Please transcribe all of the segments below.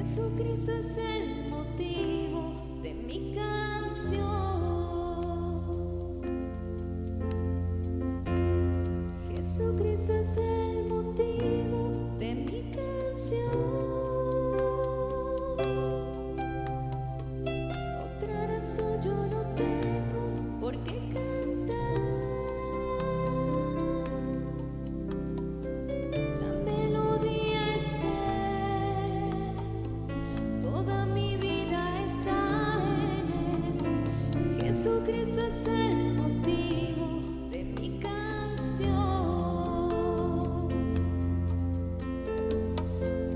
Jesucristo es el motivo de mi canción. Jesucristo es el motivo de mi canción. Otra razón yo no tengo por qué cantar. La melodía es Él, toda mi vida está en Él. Jesucristo es el motivo de mi canción.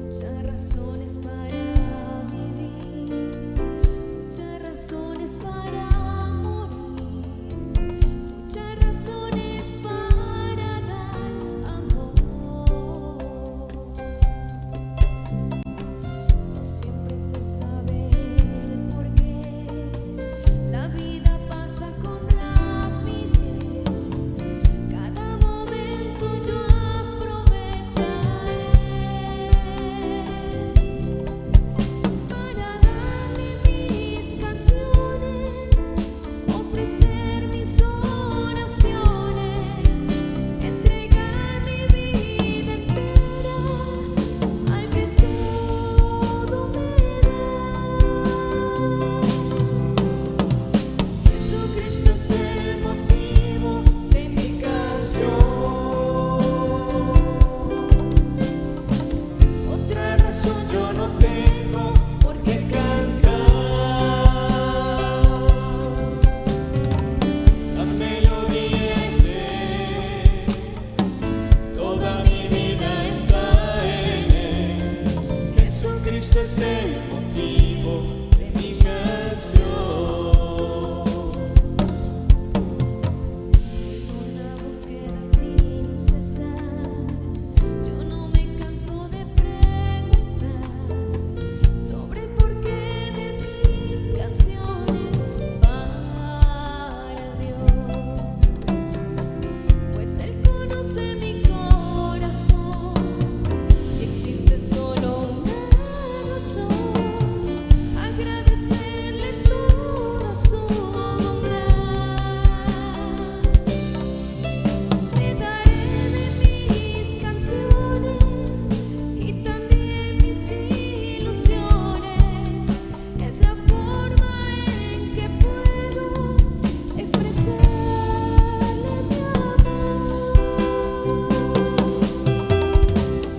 Muchas razones para vivir, muchas razones para morir, muchas razones para dar amor. No siempre se sabe el porqué, la vida pasa con rapidez. Cada momento yo aprovecharé para darle mis canciones, ofrecer mis oraciones, entregar mi vida entera al que todo me da. Jesucristo es el motivo de mi canción. Otra razón yo no tengo por qué cantar. La melodía es Él, toda mi vida está en Él. Jesucristo es el motivo de mi canción. En la búsqueda sin cesar, yo no me canso de preguntar sobre el porqué de mis canciones para Dios, pues Él conoce mi corazón y existe solo una razón: agradecerle toda su bondad. Le daré de mis canciones y también mis ilusiones. Es la forma en que puedo expresarle mi amor.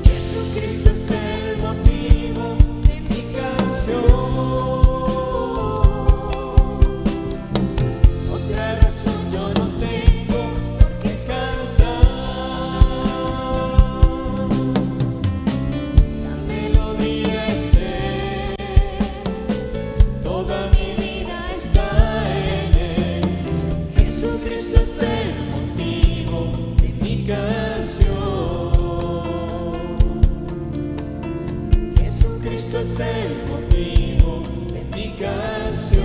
Jesucristo es el motivo de mi canción. Otra razón yo no tengo por qué cantar. La melodía es Él, toda mi vida está en Él. Jesucristo es el motivo de mi canción. Jesucristo es el motivo de mi canción.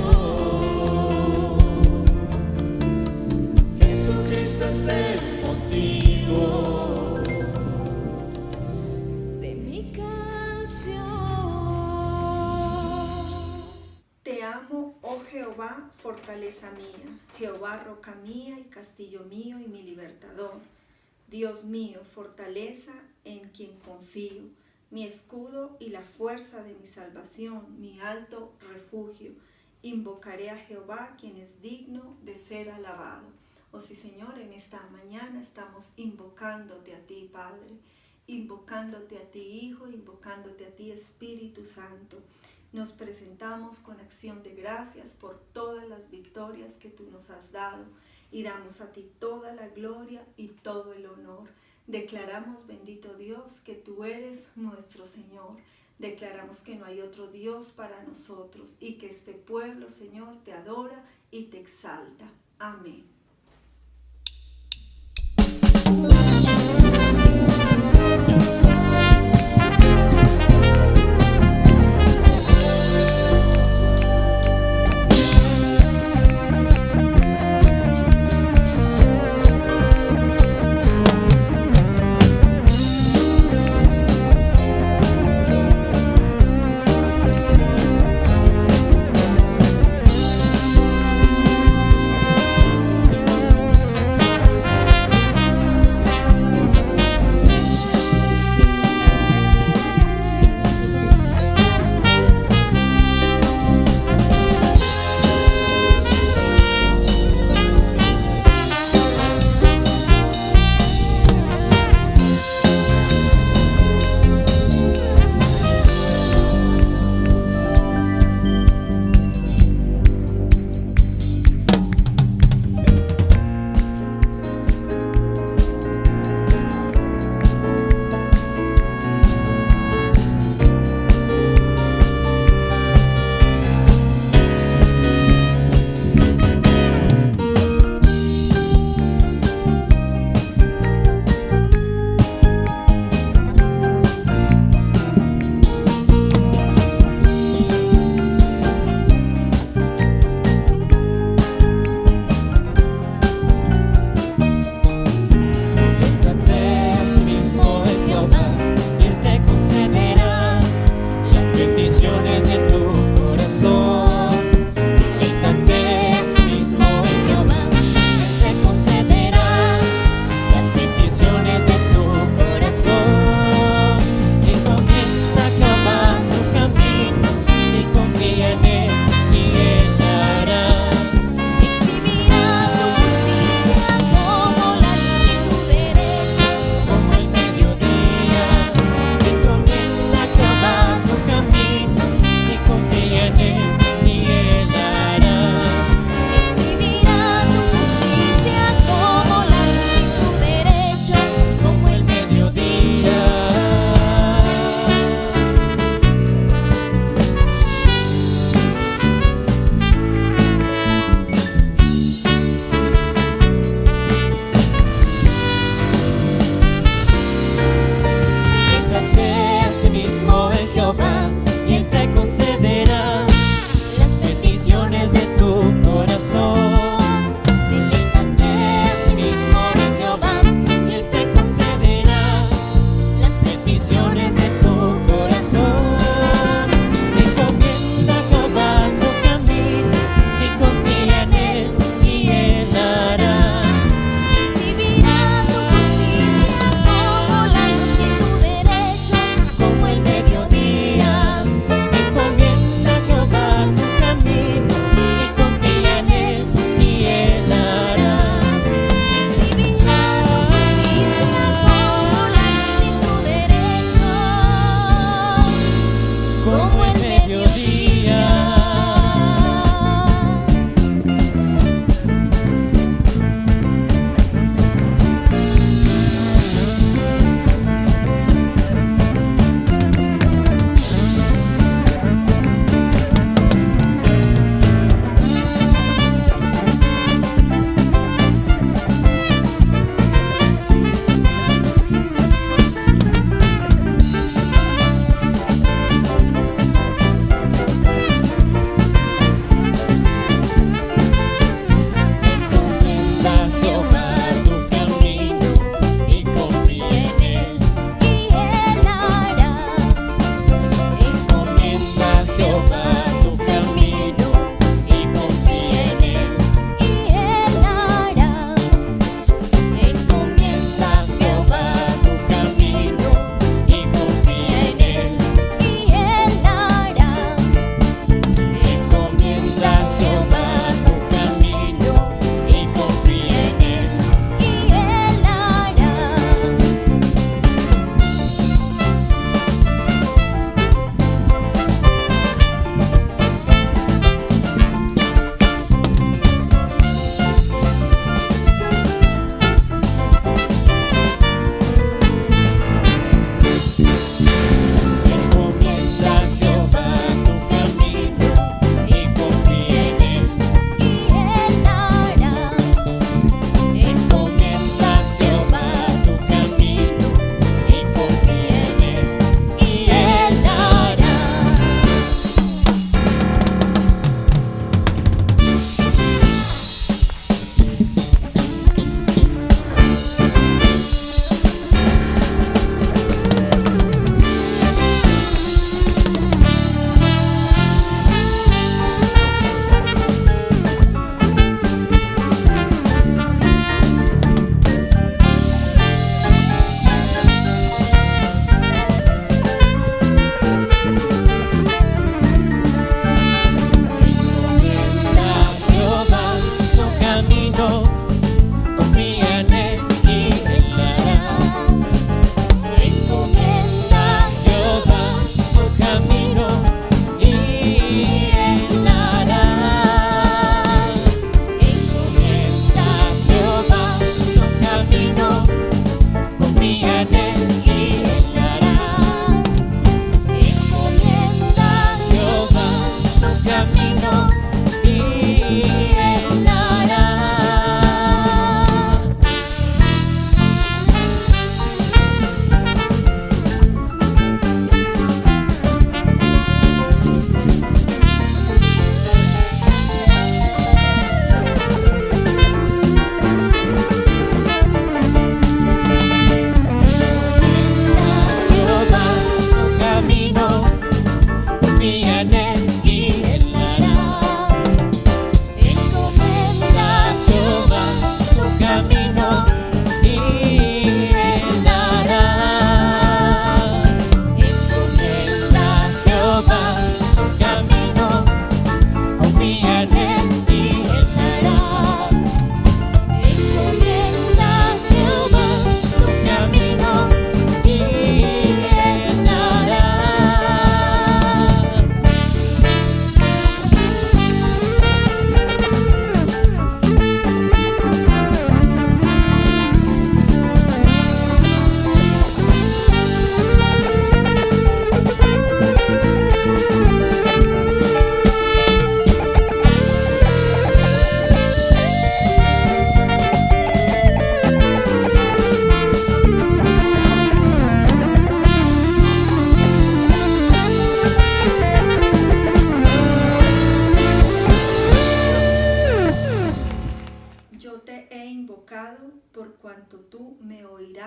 Jesucristo es el motivo de mi canción. Te amo, oh Jehová, fortaleza mía, Jehová, roca mía y castillo mío y mi libertador. Dios mío, fortaleza en quien confío, mi escudo y la fuerza de mi salvación, mi alto refugio. Invocaré a Jehová, quien es digno de ser alabado. Oh sí, Señor, en esta mañana estamos invocándote a ti, Padre, invocándote a ti, Hijo, invocándote a ti, Espíritu Santo. Nos presentamos con acción de gracias por todas las victorias que tú nos has dado y damos a ti toda la gloria y todo el honor. Declaramos, bendito Dios, que tú eres nuestro Señor. Declaramos que no hay otro Dios para nosotros y que este pueblo, Señor, te adora y te exalta. Amén.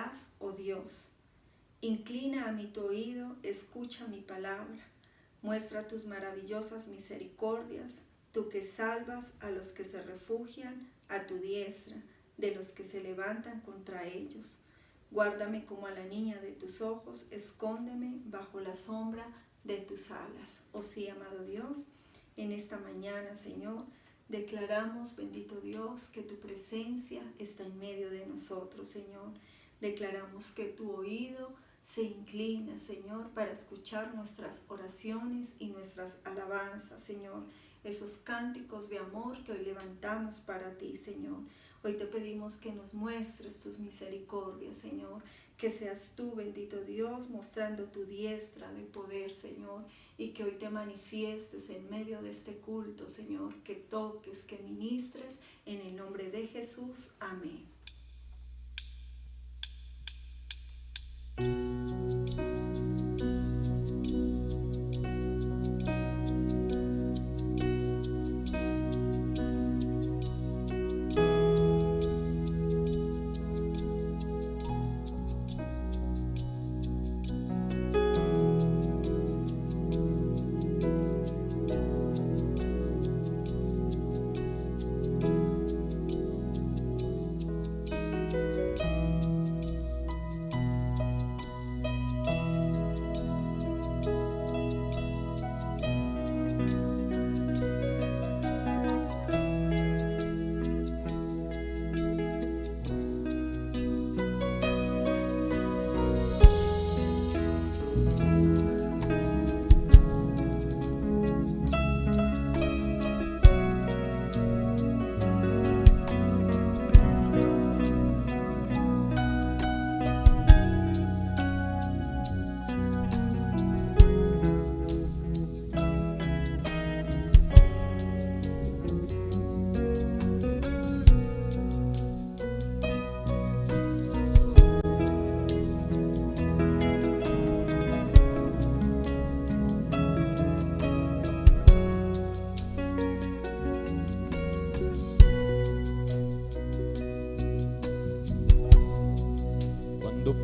harás, oh Dios. Inclina a mí tu oído, escucha mi palabra. Muestra tus maravillosas misericordias, tú que salvas a los que se refugian a tu diestra, de los que se levantan contra ellos. Guárdame como a la niña de tus ojos, escóndeme bajo la sombra de tus alas. Oh sí, amado Dios, en esta mañana, Señor, declaramos, bendito Dios, que tu presencia está en medio de nosotros, Señor. Declaramos que tu oído se inclina, Señor, para escuchar nuestras oraciones y nuestras alabanzas, Señor. Esos cánticos de amor que hoy levantamos para ti, Señor. Hoy te pedimos que nos muestres tus misericordias, Señor. Que seas tú, bendito Dios, mostrando tu diestra de poder, Señor. Y que hoy te manifiestes en medio de este culto, Señor. Que toques, que ministres, en el nombre de Jesús. Amén.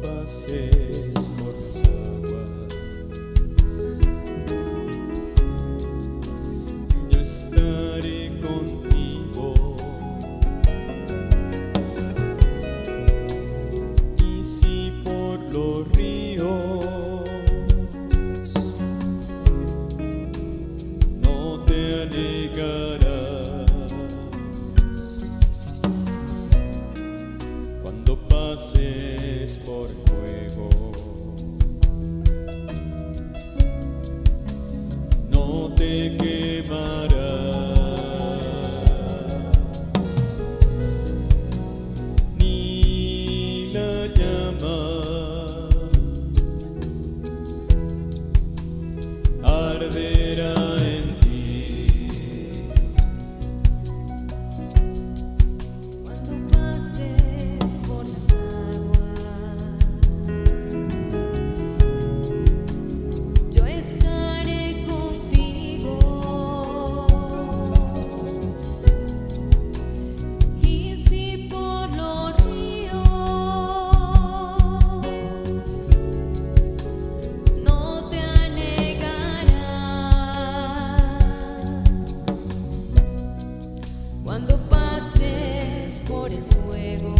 pases por las aguas, yo estaré contigo. Y si por los ríos no te anegarás, cuando pases por fuego, no te quemarás, ni la llama arderá en ti. Cuando pases por las aguas, yo estaré contigo. Y si por los ríos no te anegarás, cuando pases por el fuego,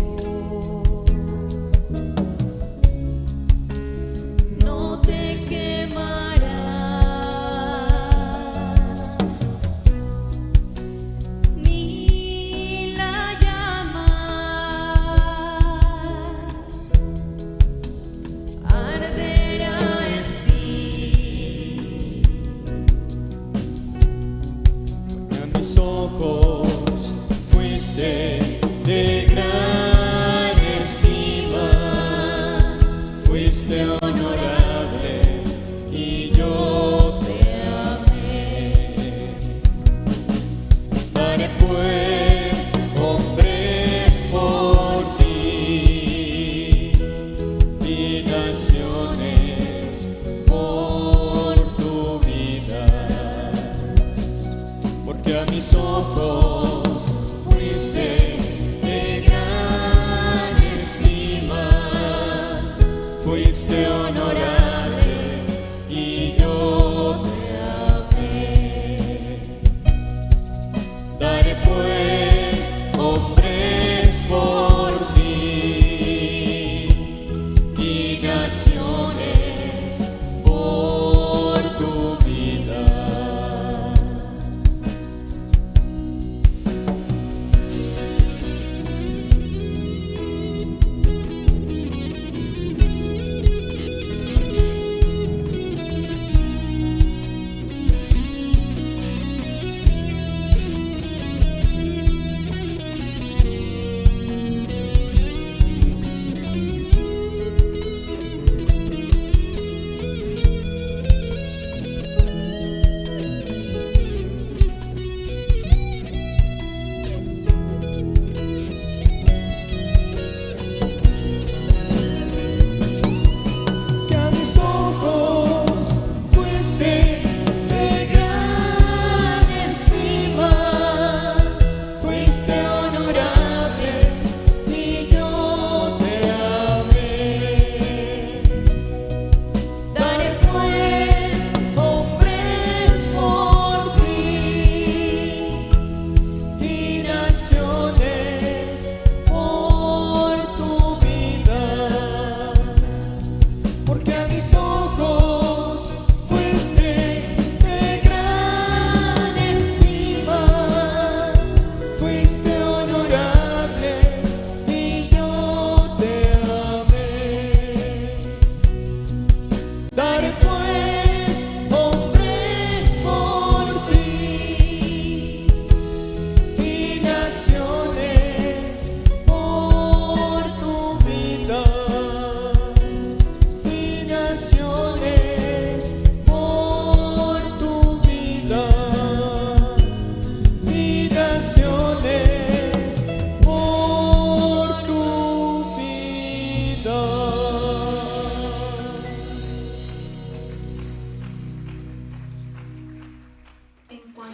no te quemarás, ni la llama arderá en ti. A mis ojos fuiste de gran estima, fuiste honorable y yo te amé. Daré pues hombres por ti y naciones por tu vida, porque a mis ojos fuiste de gran estima,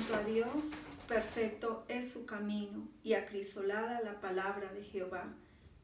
cuanto a Dios, perfecto es su camino y acrisolada la palabra de Jehová.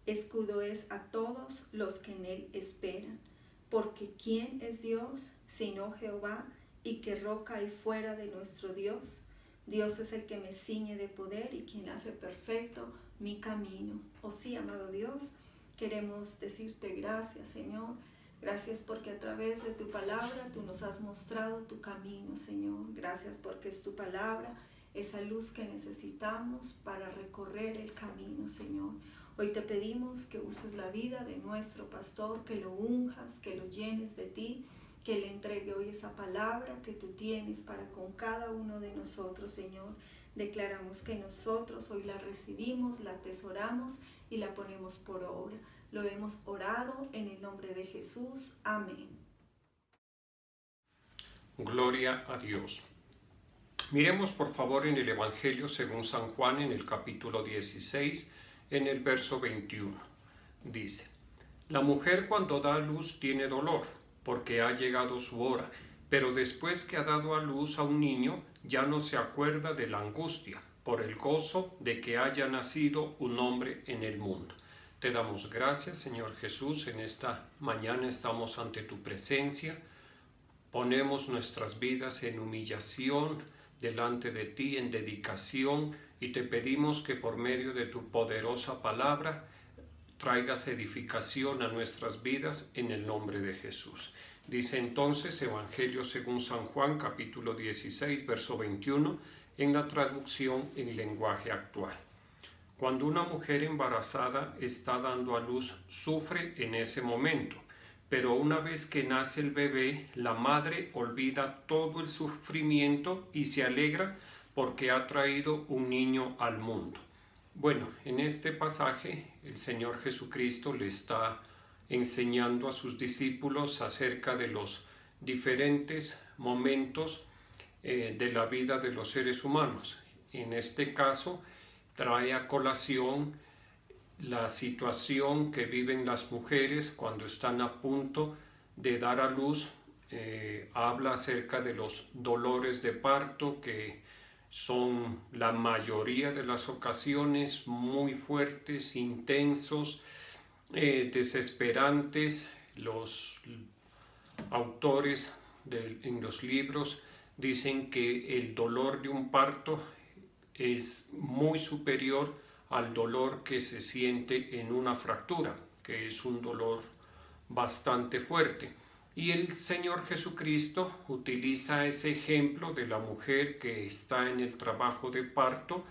Escudo es a todos los que en él esperan. Porque ¿quién es Dios sino Jehová? ¿Y qué roca hay fuera de nuestro Dios? Dios es el que me ciñe de poder y quien hace perfecto mi camino. Oh sí, amado Dios, queremos decirte gracias, Señor. Gracias porque a través de tu palabra tú nos has mostrado tu camino, Señor. Gracias porque es tu palabra, esa luz que necesitamos para recorrer el camino, Señor. Hoy te pedimos que uses la vida de nuestro pastor, que lo unjas, que lo llenes de ti, que le entregue hoy esa palabra que tú tienes para con cada uno de nosotros, Señor. Declaramos que nosotros hoy la recibimos, la atesoramos y la ponemos por obra. Lo hemos orado en el nombre de Jesús. Amén. Gloria a Dios. Miremos por favor en el Evangelio según San Juan en el capítulo 16, en el verso 21. Dice: La mujer cuando da a luz tiene dolor, porque ha llegado su hora, pero después que ha dado a luz a un niño, ya no se acuerda de la angustia, por el gozo de que haya nacido un hombre en el mundo. Te damos gracias, Señor Jesús, en esta mañana estamos ante tu presencia, ponemos nuestras vidas en humillación delante de ti, en dedicación, y te pedimos que por medio de tu poderosa palabra traigas edificación a nuestras vidas en el nombre de Jesús. Dice entonces Evangelio según San Juan, capítulo 16, verso 21, en la traducción en lenguaje actual. Cuando una mujer embarazada está dando a luz, sufre en ese momento, pero una vez que nace el bebé, la madre olvida todo el sufrimiento y se alegra porque ha traído un niño al mundo. Bueno, en este pasaje el Señor Jesucristo le está enseñando a sus discípulos acerca de los diferentes momentos de la vida de los seres humanos. En este caso, trae a colación la situación que viven las mujeres cuando están a punto de dar a luz. Habla acerca de los dolores de parto que son la mayoría de las ocasiones muy fuertes, intensos, desesperantes. Los autores en los libros dicen que el dolor de un parto es muy superior al dolor que se siente en una fractura, que es un dolor bastante fuerte. Y el Señor Jesucristo utiliza ese ejemplo de la mujer que está en el trabajo de parto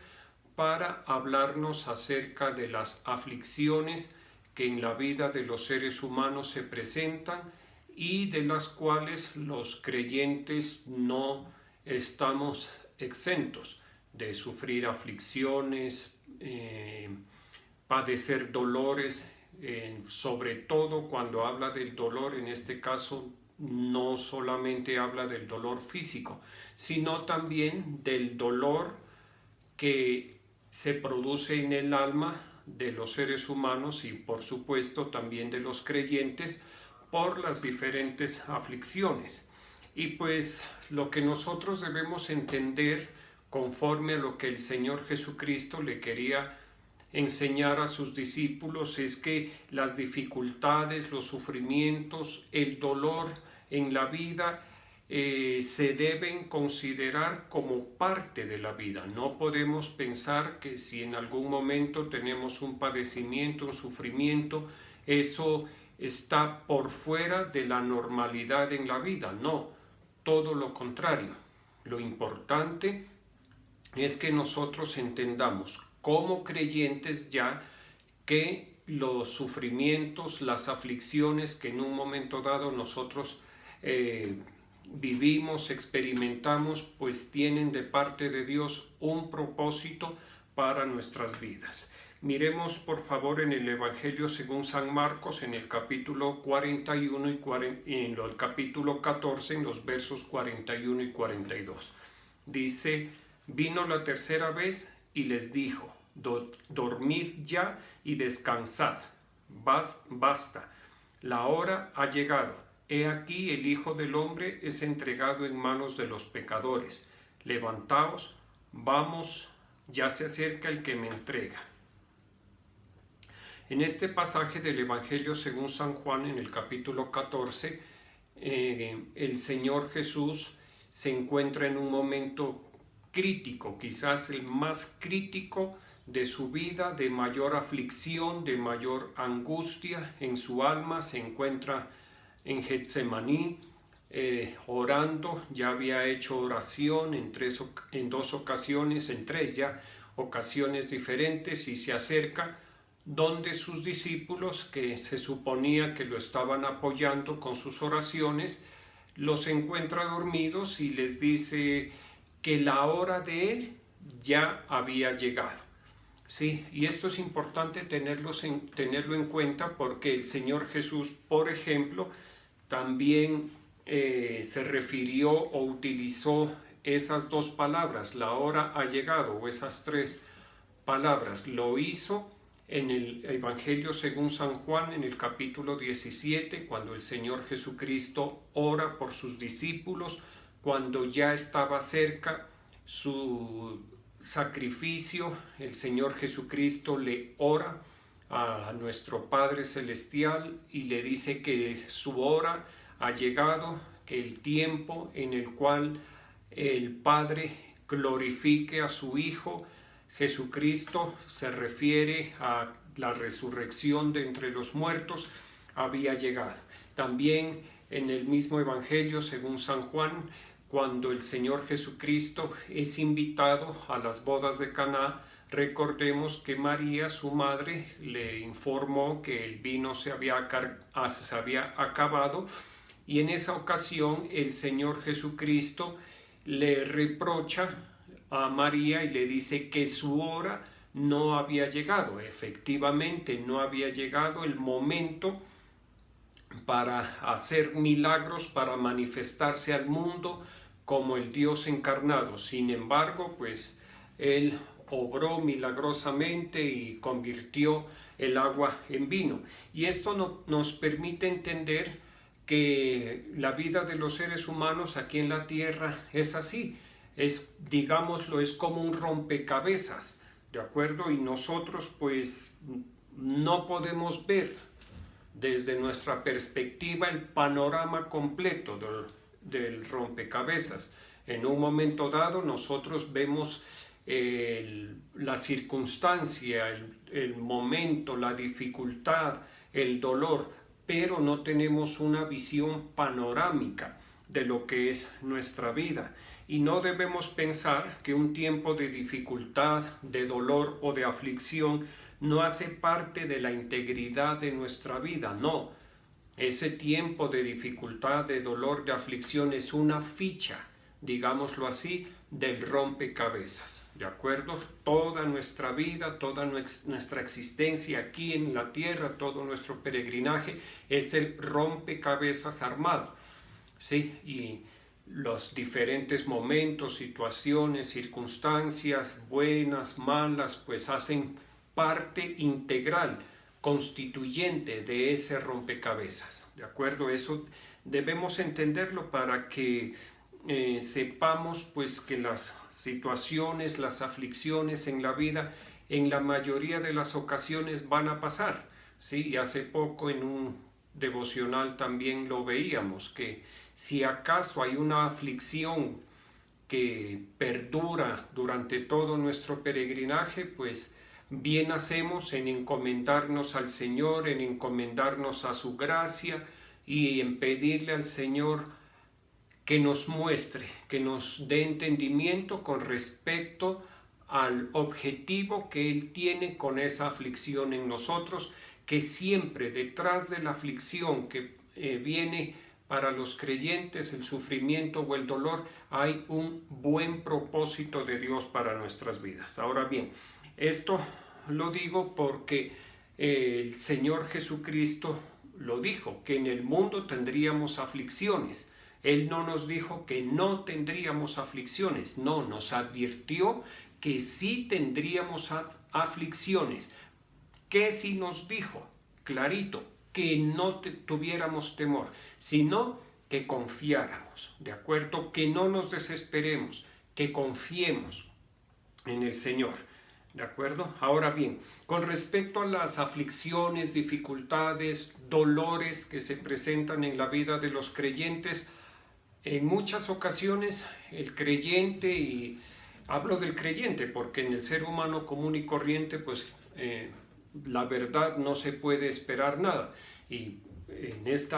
para hablarnos acerca de las aflicciones que en la vida de los seres humanos se presentan y de las cuales los creyentes no estamos exentos de sufrir aflicciones, padecer dolores. Sobre todo cuando habla del dolor, en este caso no solamente habla del dolor físico, sino también del dolor que se produce en el alma de los seres humanos y por supuesto también de los creyentes por las diferentes aflicciones. Y pues lo que nosotros debemos entender conforme a lo que el Señor Jesucristo le quería enseñar a sus discípulos es que las dificultades, los sufrimientos, el dolor en la vida se deben considerar como parte de la vida. No podemos pensar que si en algún momento tenemos un padecimiento, un sufrimiento, eso está por fuera de la normalidad en la vida. No, todo lo contrario. Lo importante es que nosotros entendamos como creyentes ya que los sufrimientos, las aflicciones que en un momento dado nosotros vivimos, experimentamos, pues tienen de parte de Dios un propósito para nuestras vidas. Miremos por favor en el Evangelio según San Marcos en el capítulo 41 y en el capítulo 14 en los versos 41 y 42. Dice: vino la tercera vez y les dijo: dormid ya y descansad, basta, la hora ha llegado. He aquí el Hijo del Hombre es entregado en manos de los pecadores. levantaos, vamos, ya se acerca el que me entrega. En este pasaje del Evangelio según San Juan, en el capítulo 14, el Señor Jesús se encuentra en un momento crítico, quizás el más crítico de su vida, de mayor aflicción, de mayor angustia en su alma. Se encuentra en Getsemaní orando. Ya había hecho oración en dos ocasiones, en tres ya ocasiones diferentes, y se acerca donde sus discípulos, que se suponía que lo estaban apoyando con sus oraciones, los encuentra dormidos y les dice que la hora de él ya había llegado. Sí, y esto es importante tenerlo en cuenta, porque el Señor Jesús, por ejemplo, también se refirió o utilizó esas dos palabras, la hora ha llegado, o esas tres palabras. Lo hizo en el Evangelio según San Juan, en el capítulo 17, cuando el Señor Jesucristo ora por sus discípulos, cuando ya estaba cerca su sacrificio. El Señor Jesucristo le ora a nuestro Padre Celestial y le dice que su hora ha llegado, que el tiempo en el cual el Padre glorifique a su Hijo Jesucristo, se refiere a la resurrección de entre los muertos, había llegado. También en el mismo Evangelio según San Juan, cuando el Señor Jesucristo es invitado a las bodas de Caná, recordemos que María, su madre, le informó que el vino se había acabado, y en esa ocasión el Señor Jesucristo le reprocha a María y le dice que su hora no había llegado. Efectivamente, no había llegado el momento para hacer milagros, para manifestarse al mundo como el Dios encarnado. Sin embargo, pues Él obró milagrosamente y convirtió el agua en vino. Y esto nos permite entender que la vida de los seres humanos aquí en la tierra es así. Digámoslo, es como un rompecabezas, ¿de acuerdo? Y nosotros pues no podemos ver desde nuestra perspectiva el panorama completo del rompecabezas. En un momento dado nosotros vemos la circunstancia, el momento, la dificultad, el dolor, pero no tenemos una visión panorámica de lo que es nuestra vida. Y no debemos pensar que un tiempo de dificultad, de dolor o de aflicción no hace parte de la integridad de nuestra vida. No, ese tiempo de dificultad, de dolor, de aflicción es una ficha, digámoslo así, del rompecabezas, ¿de acuerdo? Toda nuestra vida, toda nuestra existencia aquí en la tierra, todo nuestro peregrinaje es el rompecabezas armado, ¿sí? Y los diferentes momentos, situaciones, circunstancias, buenas, malas, pues hacen parte integral, constituyente de ese rompecabezas, ¿de acuerdo? Eso debemos entenderlo para que sepamos pues que las situaciones, las aflicciones en la vida, en la mayoría de las ocasiones van a pasar, ¿sí? Y hace poco en un devocional también lo veíamos, que si acaso hay una aflicción que perdura durante todo nuestro peregrinaje, pues bien hacemos en encomendarnos al Señor, en encomendarnos a su gracia y en pedirle al Señor que nos muestre, que nos dé entendimiento con respecto al objetivo que Él tiene con esa aflicción en nosotros, que siempre detrás de la aflicción que viene para los creyentes, el sufrimiento o el dolor, hay un buen propósito de Dios para nuestras vidas. Ahora bien, esto lo digo porque el Señor Jesucristo lo dijo, que en el mundo tendríamos aflicciones. Él no nos dijo que no tendríamos aflicciones, no, nos advirtió que sí tendríamos aflicciones. ¿Qué sí nos dijo? Clarito, que no tuviéramos temor, sino que confiáramos, ¿de acuerdo? Que no nos desesperemos, que confiemos en el Señor. ¿De acuerdo? Ahora bien, con respecto a las aflicciones, dificultades, dolores que se presentan en la vida de los creyentes, en muchas ocasiones el creyente, y hablo del creyente porque en el ser humano común y corriente, pues la verdad no se puede esperar nada. Y en este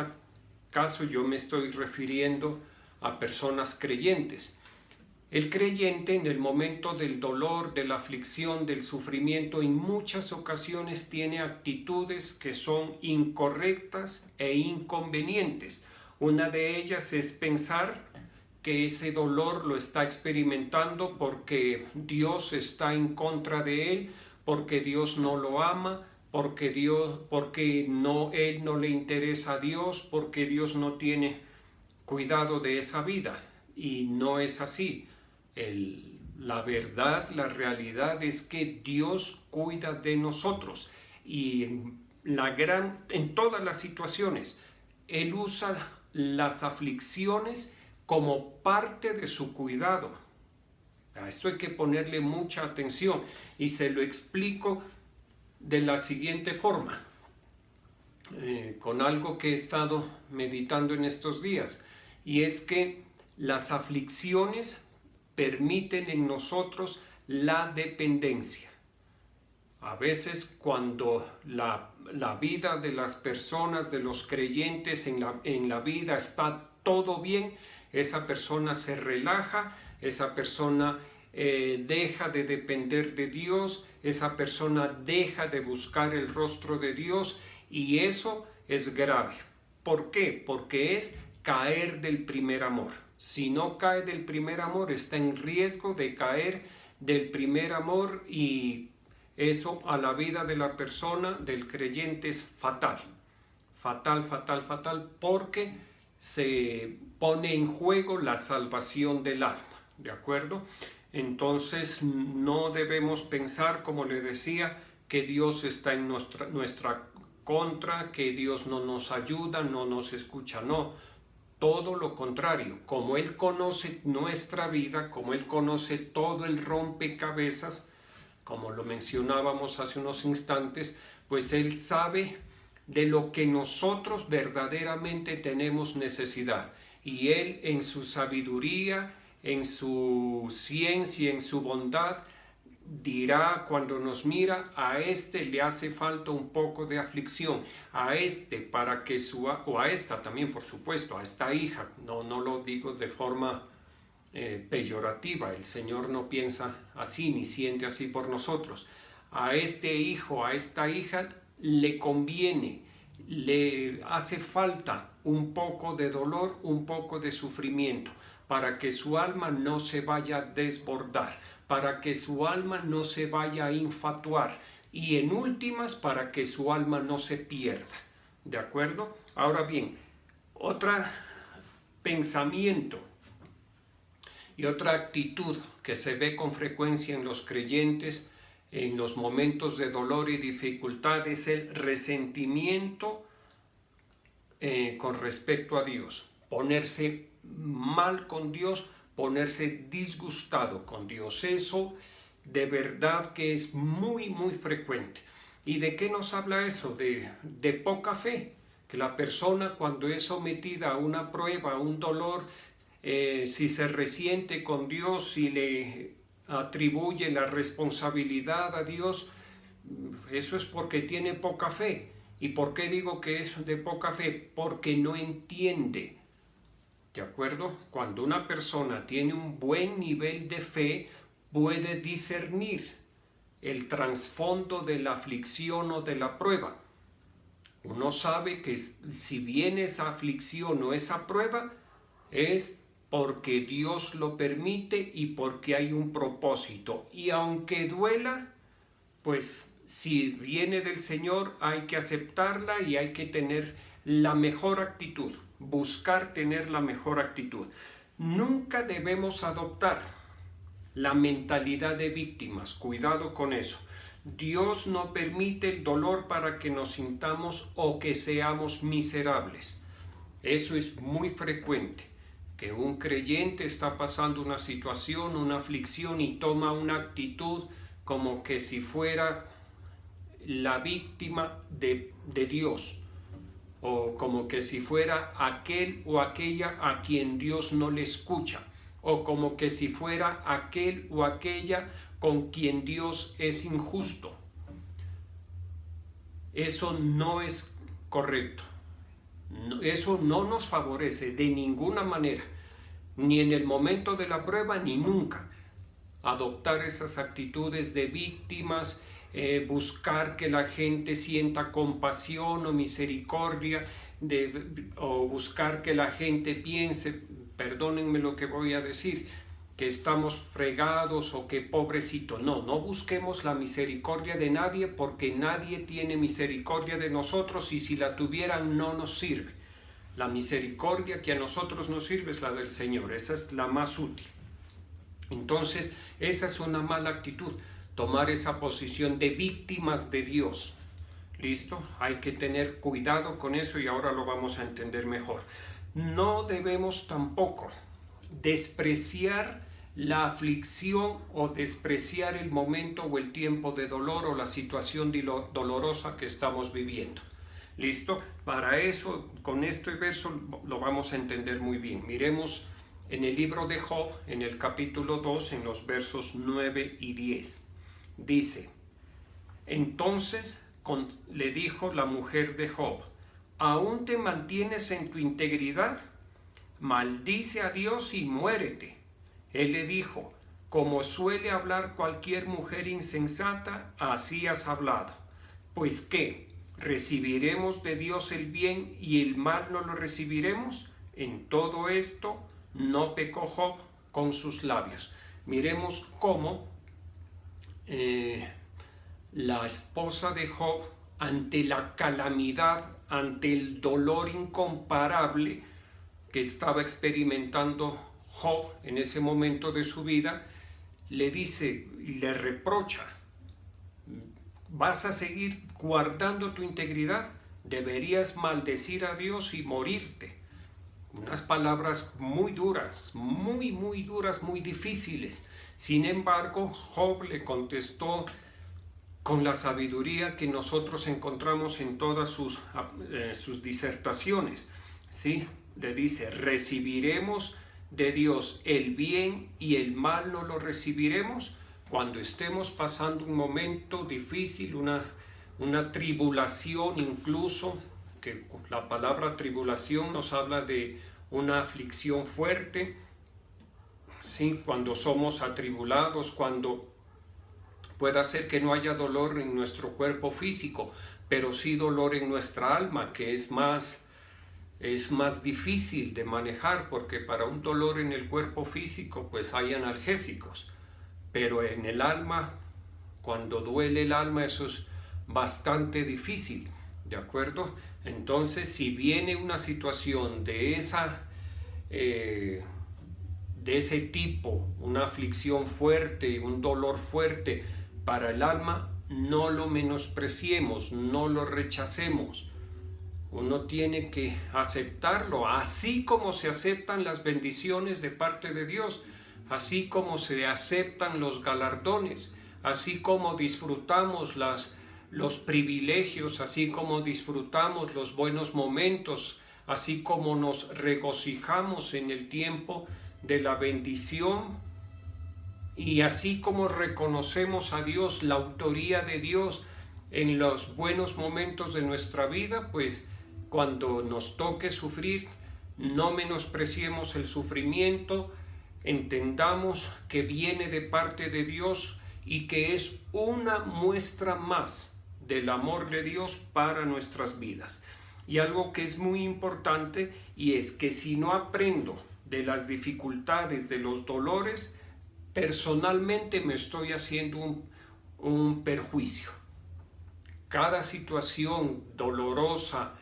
caso yo me estoy refiriendo a personas creyentes. El creyente en el momento del dolor, de la aflicción, del sufrimiento, en muchas ocasiones tiene actitudes que son incorrectas e inconvenientes. Una de ellas es pensar que ese dolor lo está experimentando porque Dios está en contra de él, porque Dios no lo ama, porque él no le interesa a Dios, porque Dios no tiene cuidado de esa vida. Y no es así. La verdad, la realidad es que Dios cuida de nosotros, y en todas las situaciones Él usa las aflicciones como parte de su cuidado. A esto hay que ponerle mucha atención, y se lo explico de la siguiente forma, con algo que he estado meditando en estos días, y es que las aflicciones permiten en nosotros la dependencia. A veces cuando la vida de las personas, de los creyentes en la vida está todo bien, esa persona se relaja, esa persona deja de depender de Dios, esa persona deja de buscar el rostro de Dios, y eso es grave. ¿Por qué? Porque es caer del primer amor. Si no cae del primer amor, está en riesgo de caer del primer amor, y eso a la vida de la persona, del creyente, es fatal. Fatal, fatal, fatal, porque se pone en juego la salvación del alma. ¿De acuerdo? Entonces no debemos pensar, como le decía, que Dios está en nuestra contra, que Dios no nos ayuda, no nos escucha. No. Todo lo contrario, como Él conoce nuestra vida, como Él conoce todo el rompecabezas, como lo mencionábamos hace unos instantes, pues Él sabe de lo que nosotros verdaderamente tenemos necesidad. Y Él, en su sabiduría, en su ciencia, en su bondad, dirá cuando nos mira: a este le hace falta un poco de aflicción, a este para que o a esta también, por supuesto, a esta hija, no lo digo de forma peyorativa, el Señor no piensa así ni siente así por nosotros. A este hijo, a esta hija le conviene, le hace falta un poco de dolor, un poco de sufrimiento, para que su alma no se vaya a desbordar, para que su alma no se vaya a infatuar, y en últimas para que su alma no se pierda. ¿De acuerdo? Ahora bien, otro pensamiento y otra actitud que se ve con frecuencia en los creyentes en los momentos de dolor y dificultad es el resentimiento con respecto a Dios, ponerse mal con Dios, ponerse disgustado con Dios. Eso de verdad que es muy muy frecuente. ¿Y de qué nos habla eso? De poca fe, que la persona cuando es sometida a una prueba, a un dolor, si se resiente con Dios, si le atribuye la responsabilidad a Dios, eso es porque tiene poca fe. ¿Y por qué digo que es de poca fe? Porque no entiende. ¿De acuerdo? Cuando una persona tiene un buen nivel de fe, puede discernir el trasfondo de la aflicción o de la prueba. Uno sabe que si viene esa aflicción o esa prueba, es porque Dios lo permite y porque hay un propósito. Y aunque duela, pues si viene del Señor hay que aceptarla y hay que tener la mejor actitud, buscar tener la mejor actitud. Nunca debemos adoptar la mentalidad de víctimas, cuidado con eso. Dios no permite el dolor para que nos sintamos o que seamos miserables. Eso es muy frecuente. que un creyente está pasando una situación, una aflicción y toma una actitud como que si fuera la víctima de Dios, o como que si fuera aquel o aquella a quien Dios no le escucha, o como que si fuera aquel o aquella con quien Dios es injusto. Eso no es correcto. Eso no nos favorece de ninguna manera, ni en el momento de la prueba, ni nunca. Adoptar esas actitudes de víctimas, buscar que la gente sienta compasión o misericordia, o buscar que la gente piense, perdónenme lo que voy a decir, que estamos fregados o que pobrecito. No busquemos la misericordia de nadie, porque nadie tiene misericordia de nosotros, y si la tuvieran no nos sirve. La misericordia que a nosotros nos sirve es la del Señor, esa es la más útil. Entonces, esa es una mala actitud, tomar esa posición de víctimas de Dios. ¿Listo? Hay que tener cuidado con eso, y ahora lo vamos a entender mejor. No debemos tampoco despreciar la aflicción o despreciar el momento o el tiempo de dolor o la situación dolorosa que estamos viviendo. ¿Listo? Para eso, con este verso lo vamos a entender muy bien. Miremos en el libro de Job, en el capítulo 2, en los versos 9 y 10. Dice: entonces le dijo la mujer de Job: ¿aún te mantienes en tu integridad? Maldice a Dios y muérete. Él le dijo: como suele hablar cualquier mujer insensata, así has hablado. Pues ¿qué? ¿Recibiremos de Dios el bien y el mal no lo recibiremos? En todo esto no pecó Job con sus labios. Miremos cómo la esposa de Job, ante la calamidad, ante el dolor incomparable que estaba experimentando Job en ese momento de su vida, le dice y le reprocha: ¿vas a seguir guardando tu integridad? Deberías maldecir a Dios y morirte. Unas palabras muy duras, muy duras, muy difíciles. Sin embargo, Job le contestó con la sabiduría que nosotros encontramos en todas sus disertaciones. ¿Sí? Le dice: recibiremos de Dios el bien y el mal no lo recibiremos. Cuando estemos pasando un momento difícil, una tribulación, incluso, que la palabra tribulación nos habla de una aflicción fuerte, ¿sí? Cuando somos atribulados, cuando puede ser que no haya dolor en nuestro cuerpo físico, pero sí dolor en nuestra alma, que es más difícil de manejar, porque para un dolor en el cuerpo físico pues hay analgésicos, pero en el alma, cuando duele el alma, eso es bastante difícil, ¿de acuerdo? Entonces, si viene una situación de ese tipo, una aflicción fuerte, un dolor fuerte para el alma, no lo menospreciemos, no lo rechacemos. Uno tiene que aceptarlo, así como se aceptan las bendiciones de parte de Dios, así como se aceptan los galardones, así como disfrutamos los privilegios, así como disfrutamos los buenos momentos, así como nos regocijamos en el tiempo de la bendición, y así como reconocemos a Dios, la autoría de Dios en los buenos momentos de nuestra vida, pues cuando nos toque sufrir, no menospreciemos el sufrimiento, entendamos que viene de parte de Dios y que es una muestra más del amor de Dios para nuestras vidas. Y algo que es muy importante, y es que si no aprendo de las dificultades, de los dolores, personalmente me estoy haciendo un perjuicio. Cada situación dolorosa,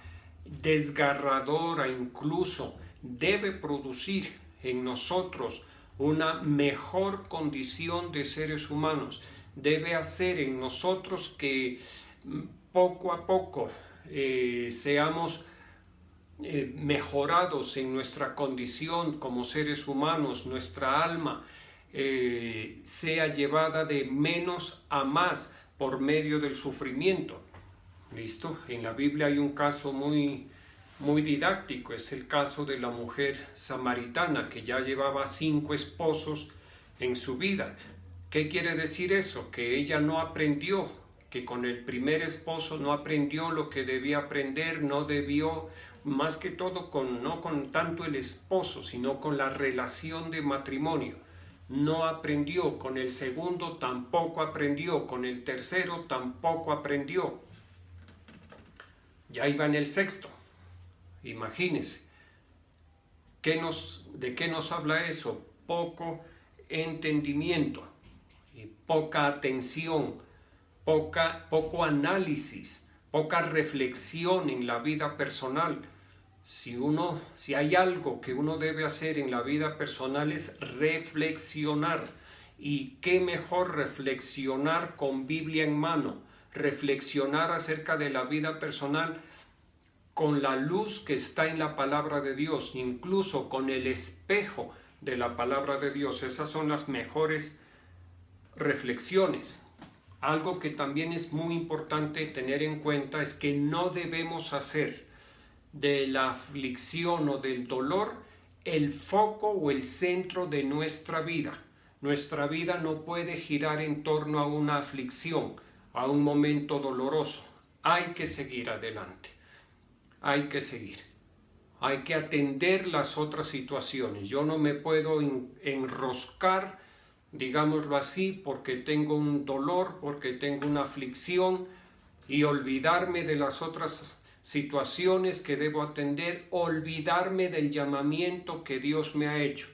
desgarradora incluso, debe producir en nosotros una mejor condición de seres humanos. Debe hacer en nosotros que poco a poco seamos mejorados en nuestra condición como seres humanos, nuestra alma sea llevada de menos a más por medio del sufrimiento. ¿Listo? En la Biblia hay un caso muy didáctico, es el caso de la mujer samaritana que ya llevaba 5 esposos en su vida. ¿Qué quiere decir eso? Que ella no aprendió, que con el primer esposo no aprendió lo que debía aprender, no debió, más que todo no con tanto el esposo, sino con la relación de matrimonio. No aprendió, con el segundo tampoco aprendió, con el tercero tampoco aprendió. Ya iba en el 6º. Imagínense. ¿De qué nos habla eso? Poco entendimiento y poca atención, poco análisis, poca reflexión en la vida personal. Si hay algo que uno debe hacer en la vida personal es reflexionar. Y qué mejor reflexionar con Biblia en mano, reflexionar acerca de la vida personal con la luz que está en la palabra de Dios, incluso con el espejo de la palabra de Dios. Esas son las mejores reflexiones. Algo que también es muy importante tener en cuenta es que no debemos hacer de la aflicción o del dolor el foco o el centro de nuestra vida. Nuestra vida no puede girar en torno a una aflicción, a un momento doloroso. Hay que seguir adelante. Hay que seguir. Hay que atender las otras situaciones. Yo no me puedo enroscar, digámoslo así, porque tengo un dolor, porque tengo una aflicción y olvidarme de las otras situaciones que debo atender, olvidarme del llamamiento que Dios me ha hecho.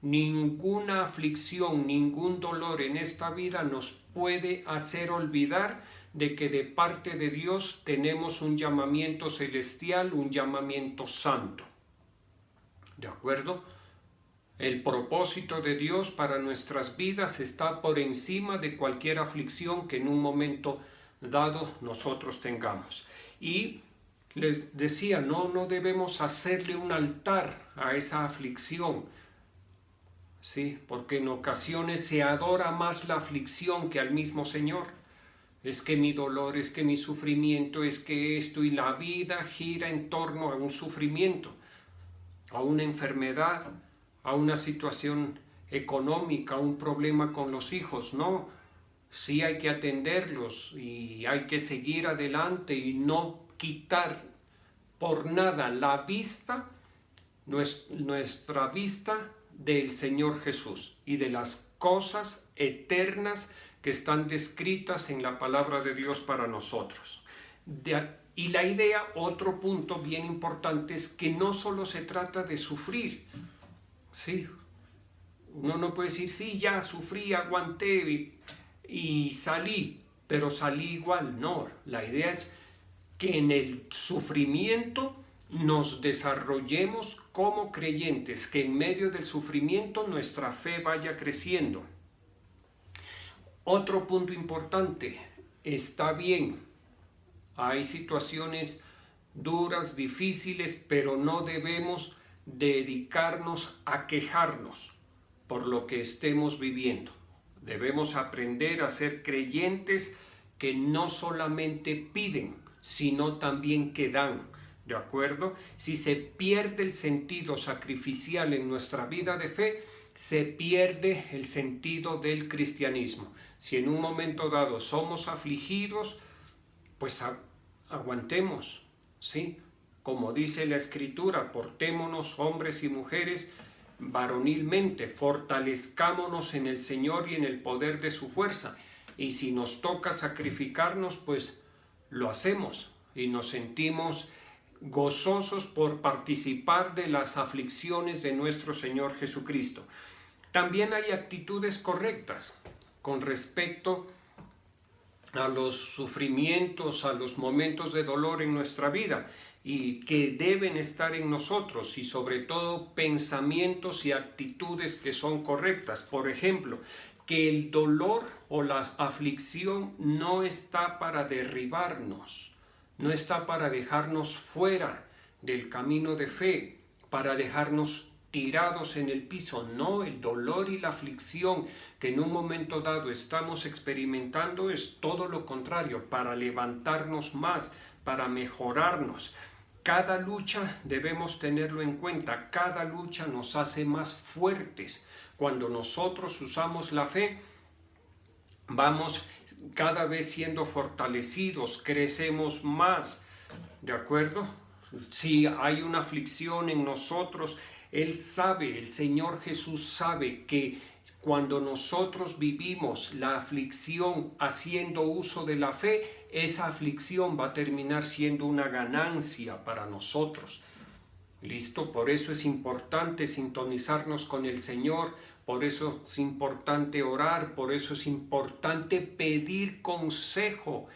Ninguna aflicción, ningún dolor en esta vida nos puede hacer olvidar de que de parte de Dios tenemos un llamamiento celestial, un llamamiento santo. ¿De acuerdo? El propósito de Dios para nuestras vidas está por encima de cualquier aflicción que en un momento dado nosotros tengamos. Y les decía, no debemos hacerle un altar a esa aflicción, ¿sí? Porque en ocasiones se adora más la aflicción que al mismo Señor. Es que mi dolor, es que mi sufrimiento, es que esto, y la vida gira en torno a un sufrimiento, a una enfermedad, a una situación económica, a un problema con los hijos. No, sí hay que atenderlos y hay que seguir adelante y no quitar por nada la vista, nuestra vista del Señor Jesús y de las cosas eternas que están descritas en la palabra de Dios para nosotros. Y la idea, otro punto bien importante, es que no solo se trata de sufrir. Sí, uno no puede decir, sí, ya sufrí, aguanté y salí, pero salí igual. No, la idea es que en el sufrimiento nos desarrollemos como creyentes, que en medio del sufrimiento nuestra fe vaya creciendo. Otro punto importante, está bien, hay situaciones duras, difíciles, pero no debemos dedicarnos a quejarnos por lo que estemos viviendo. Debemos aprender a ser creyentes que no solamente piden, sino también que dan. ¿De acuerdo? Si se pierde el sentido sacrificial en nuestra vida de fe, se pierde el sentido del cristianismo. Si en un momento dado somos afligidos, pues aguantemos, ¿sí? Como dice la Escritura, portémonos, hombres y mujeres, varonilmente, fortalezcámonos en el Señor y en el poder de su fuerza. Y si nos toca sacrificarnos, pues lo hacemos y nos sentimos gozosos por participar de las aflicciones de nuestro Señor Jesucristo. También hay actitudes correctas con respecto a los sufrimientos, a los momentos de dolor en nuestra vida y que deben estar en nosotros, y sobre todo pensamientos y actitudes que son correctas. Por ejemplo, que el dolor o la aflicción no está para derribarnos, no está para dejarnos fuera del camino de fe para dejarnos tirados en el piso. No, el dolor y la aflicción que en un momento dado estamos experimentando es todo lo contrario, para levantarnos más, para mejorarnos. Cada lucha debemos tenerlo en cuenta, cada lucha nos hace más fuertes. Cuando nosotros usamos la fe, vamos cada vez siendo fortalecidos, crecemos más, ¿de acuerdo? Si hay una aflicción en nosotros, Él sabe, el Señor Jesús sabe que cuando nosotros vivimos la aflicción haciendo uso de la fe, esa aflicción va a terminar siendo una ganancia para nosotros. ¿Listo? Por eso es importante sintonizarnos con el Señor, por eso es importante orar, por eso es importante pedir consejo.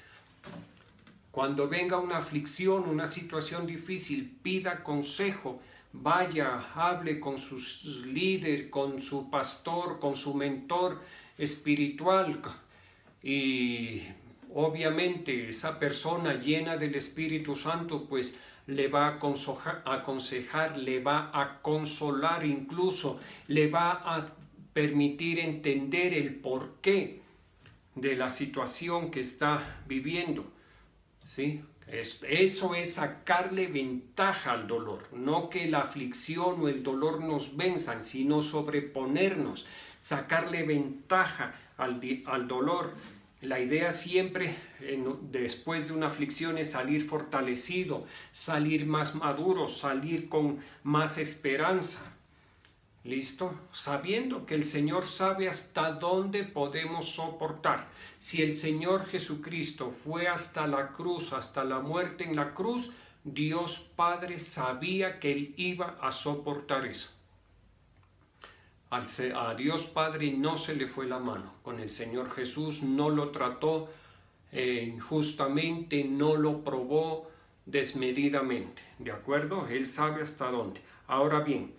Cuando venga una aflicción, una situación difícil, pida consejo. Vaya, hable con su líder, con su pastor, con su mentor espiritual. Y obviamente esa persona llena del Espíritu Santo pues le va a aconsejar, le va a consolar, incluso le va a permitir entender el porqué de la situación que está viviendo. ¿Sí? Eso es sacarle ventaja al dolor, no que la aflicción o el dolor nos venzan, sino sobreponernos, sacarle ventaja al dolor. La idea siempre, después de una aflicción, es salir fortalecido, salir más maduro, salir con más esperanza. ¿Listo? Sabiendo que el Señor sabe hasta dónde podemos soportar. Si el Señor Jesucristo fue hasta la cruz, hasta la muerte en la cruz, Dios Padre sabía que Él iba a soportar eso. A Dios Padre no se le fue la mano. Con el Señor Jesús no lo trató injustamente, no lo probó desmedidamente. ¿De acuerdo? Él sabe hasta dónde. Ahora bien,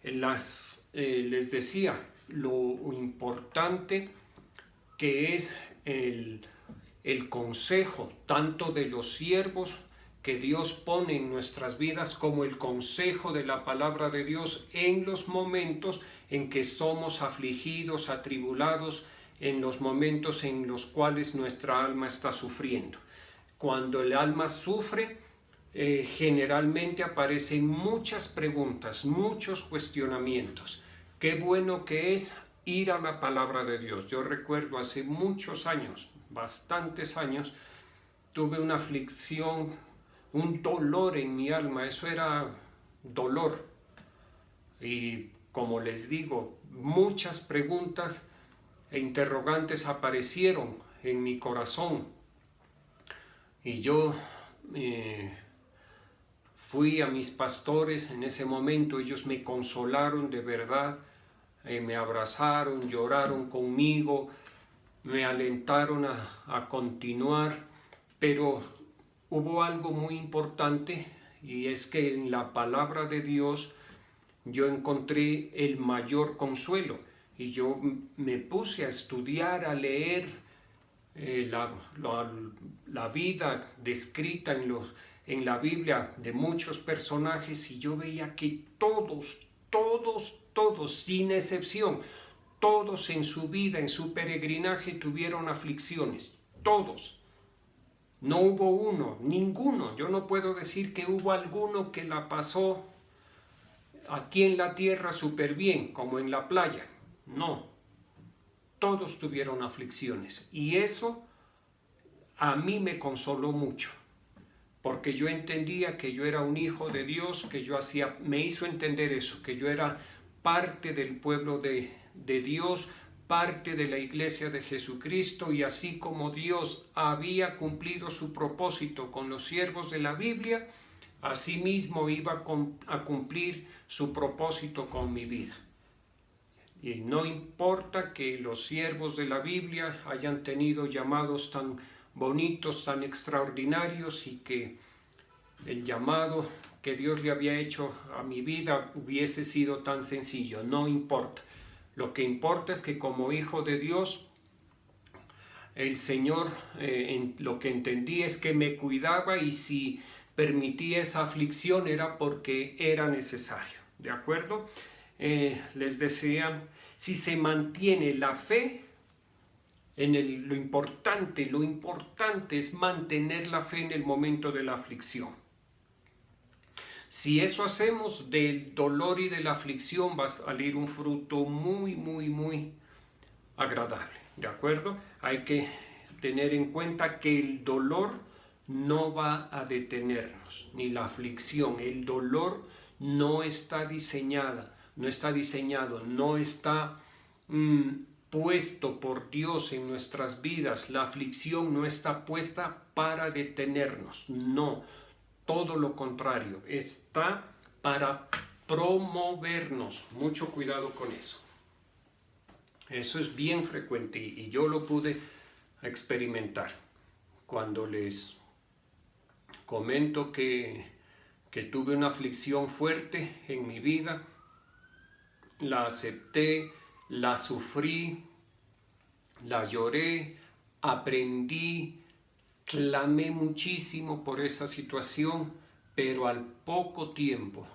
les decía lo importante que es el consejo tanto de los siervos que Dios pone en nuestras vidas como el consejo de la palabra de Dios en los momentos en que somos afligidos, atribulados, en los momentos en los cuales nuestra alma está sufriendo. Cuando el alma sufre, generalmente aparecen muchas preguntas, muchos cuestionamientos. Qué bueno que es ir a la palabra de Dios. Yo recuerdo hace muchos años, bastantes años, tuve una aflicción, un dolor en mi alma. Eso era dolor. Y como les digo, muchas preguntas e interrogantes aparecieron en mi corazón. Y yo fui a mis pastores en ese momento, ellos me consolaron de verdad, me abrazaron, lloraron conmigo, me alentaron a continuar, pero hubo algo muy importante y es que en la palabra de Dios yo encontré el mayor consuelo y yo me puse a estudiar, a leer la vida descrita en la Biblia de muchos personajes y yo veía que todos, sin excepción, todos en su vida, en su peregrinaje tuvieron aflicciones, todos. No hubo uno, ninguno. Yo no puedo decir que hubo alguno que la pasó aquí en la tierra súper bien, como en la playa. No, todos tuvieron aflicciones y eso a mí me consoló mucho. Porque yo entendía que yo era un hijo de Dios, que me hizo entender eso, que yo era parte del pueblo de Dios, parte de la iglesia de Jesucristo, y así como Dios había cumplido su propósito con los siervos de la Biblia, asimismo iba a cumplir su propósito con mi vida. Y no importa que los siervos de la Biblia hayan tenido llamados tan bonitos, tan extraordinarios y que el llamado que Dios le había hecho a mi vida hubiese sido tan sencillo, no importa. Lo que importa es que como hijo de Dios, el Señor lo que entendí es que me cuidaba y si permitía esa aflicción era porque era necesario, ¿de acuerdo? Les decía, si se mantiene la fe, lo importante es mantener la fe en el momento de la aflicción. Si eso hacemos, del dolor y de la aflicción va a salir un fruto muy, muy, muy agradable, ¿de acuerdo? Hay que tener en cuenta que el dolor no va a detenernos, ni la aflicción. El dolor no está diseñado, no está puesto por Dios en nuestras vidas. La aflicción no está puesta para detenernos, no, todo lo contrario, está para promovernos. Mucho cuidado con eso. Eso es bien frecuente y yo lo pude experimentar. Cuando les comento que tuve una aflicción fuerte en mi vida, la acepté, la sufrí, la lloré, aprendí, clamé muchísimo por esa situación, pero al poco tiempo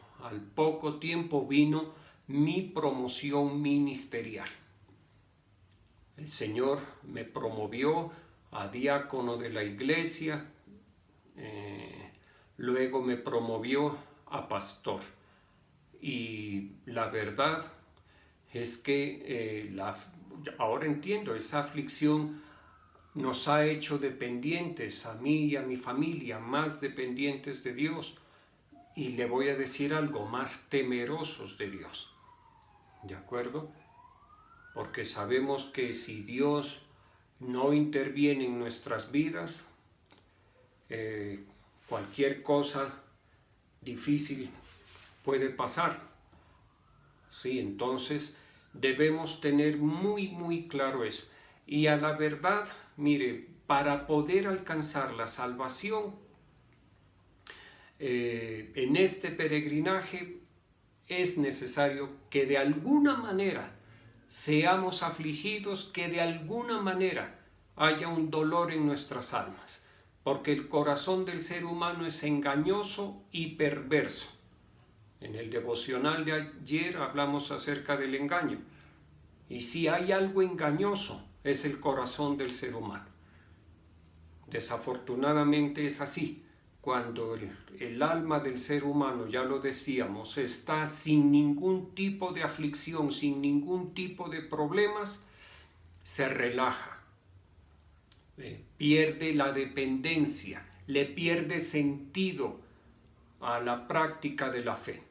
vino mi promoción ministerial. El Señor me promovió a diácono de la iglesia, luego me promovió a pastor. Y la verdad es que ahora entiendo, esa aflicción nos ha hecho dependientes, a mí y a mi familia, más dependientes de Dios. Y le voy a decir algo, más temerosos de Dios. ¿De acuerdo? Porque sabemos que si Dios no interviene en nuestras vidas, cualquier cosa difícil puede pasar. Sí, entonces debemos tener muy, muy claro eso. Y a la verdad, mire, para poder alcanzar la salvación, en este peregrinaje es necesario que de alguna manera seamos afligidos, que de alguna manera haya un dolor en nuestras almas, porque el corazón del ser humano es engañoso y perverso. En el devocional de ayer hablamos acerca del engaño, y si hay algo engañoso es el corazón del ser humano. Desafortunadamente es así. Cuando el alma del ser humano, ya lo decíamos, está sin ningún tipo de aflicción, sin ningún tipo de problemas, se relaja, pierde la dependencia, le pierde sentido a la práctica de la fe.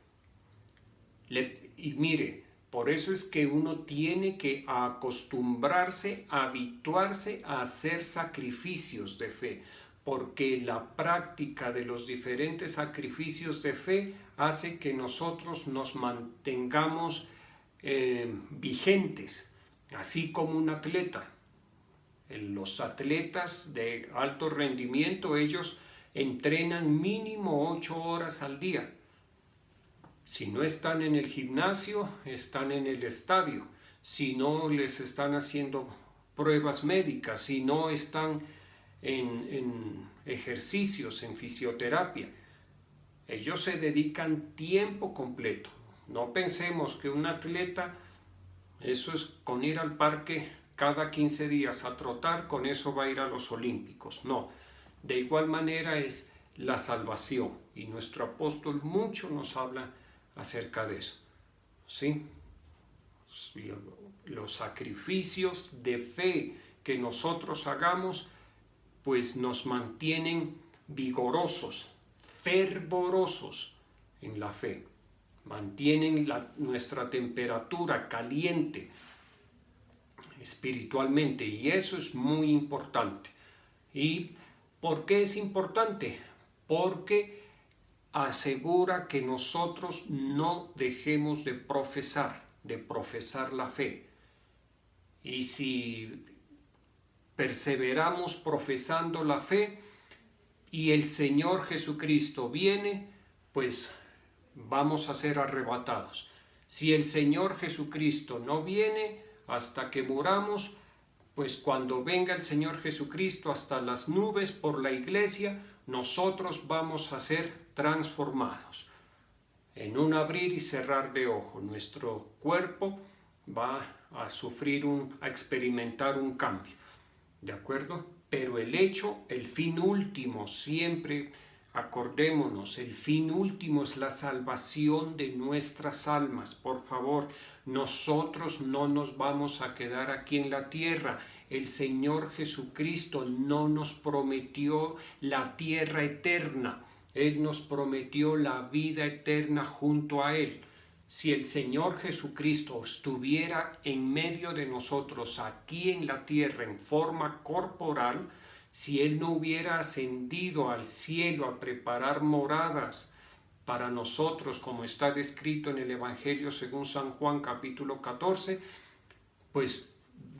Y mire, por eso es que uno tiene que acostumbrarse, habituarse a hacer sacrificios de fe, porque la práctica de los diferentes sacrificios de fe hace que nosotros nos mantengamos vigentes, así como un atleta. Los atletas de alto rendimiento, ellos entrenan mínimo 8 horas al día. Si no están en el gimnasio, están en el estadio. Si no les están haciendo pruebas médicas, si no están en ejercicios, en fisioterapia, ellos se dedican tiempo completo. No pensemos que un atleta, eso es con ir al parque cada 15 días a trotar, con eso va a ir a los Olímpicos. No, de igual manera es la salvación, y nuestro apóstol mucho nos habla acerca de eso, ¿sí? Los sacrificios de fe que nosotros hagamos pues nos mantienen vigorosos, fervorosos en la fe, mantienen nuestra temperatura caliente espiritualmente, y eso es muy importante. ¿Y por qué es importante? Porque asegura que nosotros no dejemos de profesar la fe. Y si perseveramos profesando la fe y el Señor Jesucristo viene, pues vamos a ser arrebatados. Si el Señor Jesucristo no viene hasta que muramos, pues cuando venga el Señor Jesucristo hasta las nubes por la iglesia, nosotros vamos a ser transformados. En un abrir y cerrar de ojo, nuestro cuerpo va a a experimentar un cambio, ¿de acuerdo? Pero el fin último, siempre acordémonos, el fin último es la salvación de nuestras almas. Por favor, nosotros no nos vamos a quedar aquí en la tierra. El Señor Jesucristo no nos prometió la tierra eterna. Él nos prometió la vida eterna junto a Él. Si el Señor Jesucristo estuviera en medio de nosotros aquí en la tierra en forma corporal, si Él no hubiera ascendido al cielo a preparar moradas para nosotros, como está descrito en el Evangelio según San Juan capítulo 14, pues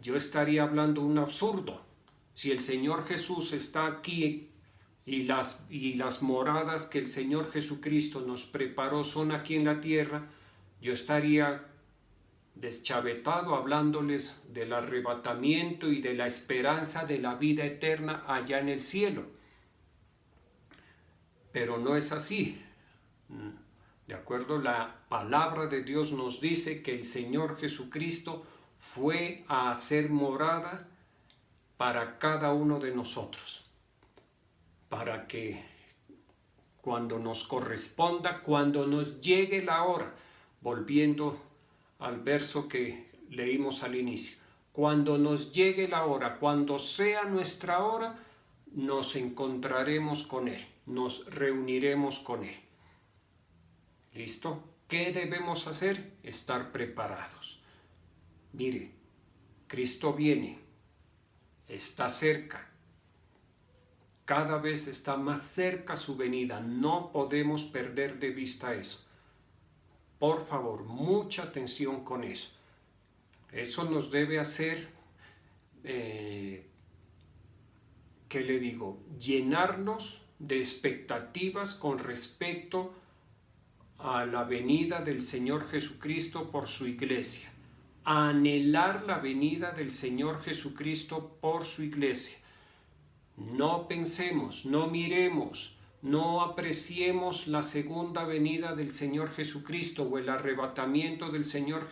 yo estaría hablando un absurdo. Si el Señor Jesús está aquí y las moradas que el Señor Jesucristo nos preparó son aquí en la tierra, yo estaría deschavetado hablándoles del arrebatamiento y de la esperanza de la vida eterna allá en el cielo. Pero no es así. De acuerdo, la palabra de Dios nos dice que el Señor Jesucristo fue a hacer morada para cada uno de nosotros, para que cuando nos corresponda, cuando nos llegue la hora, volviendo al verso que leímos al inicio, cuando nos llegue la hora, cuando sea nuestra hora, nos encontraremos con Él, nos reuniremos con Él. ¿Listo? ¿Qué debemos hacer? Estar preparados. Mire, Cristo viene, está cerca, cada vez está más cerca su venida, no podemos perder de vista eso. Por favor, mucha atención con eso. Eso nos debe hacer, ¿qué le digo? Llenarnos de expectativas con respecto a la venida del Señor Jesucristo por su iglesia. Anhelar la venida del Señor Jesucristo por su iglesia. No pensemos, no miremos, no apreciemos la segunda venida del Señor Jesucristo o el arrebatamiento del Señor